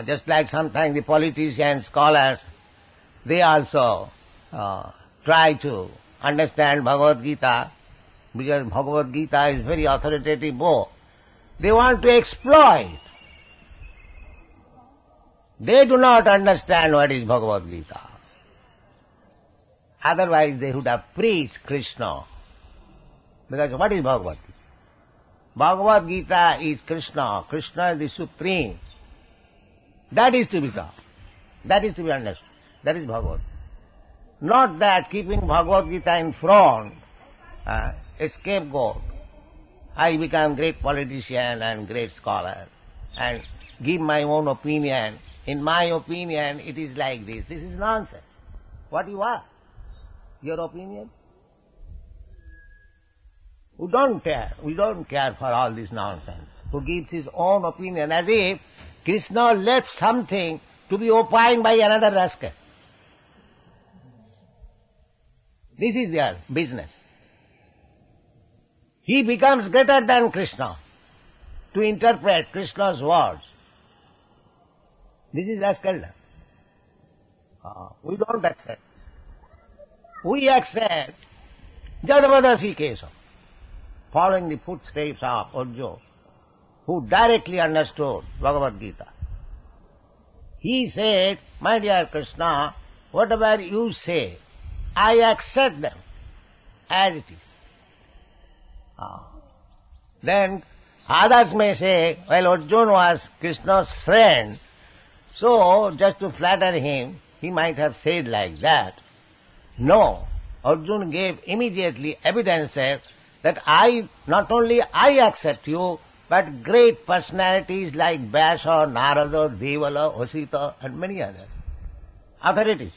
Just like sometimes the politicians, scholars, they also try to understand Bhagavad-gita, because Bhagavad-gita is very authoritative book. They want to exploit. They do not understand what is Bhagavad-gita. Otherwise they would have preached Krishna. Because what is Bhagavad-gita? Bhagavad-gita is Krishna. Krishna is the supreme. That is to be taught. That is to be understood. That is Bhagavad. Not that keeping Bhagavad-gita in front, a scapegoat. I become great politician and great scholar and give my own opinion. In my opinion, it is like this. This is nonsense. What you are? Your opinion? We don't care. We don't care for all this nonsense. Who gives his own opinion as if Krishna left something to be opined by another rascal. This is their business. He becomes greater than Krishna to interpret Krishna's words. This is rascaldom. We don't accept. We accept vadasi, kesava, following the footsteps of Arjuna, who directly understood Bhagavad-gita. He said, my dear Krishna, whatever you say, I accept them as it is. Then others may say, well, Arjuna was Krishna's friend, so just to flatter him, he might have said like that. No, Arjuna gave immediately evidences that not only I accept you, but great personalities like Vyasa, Narada, Devala, Asita and many others, authorities.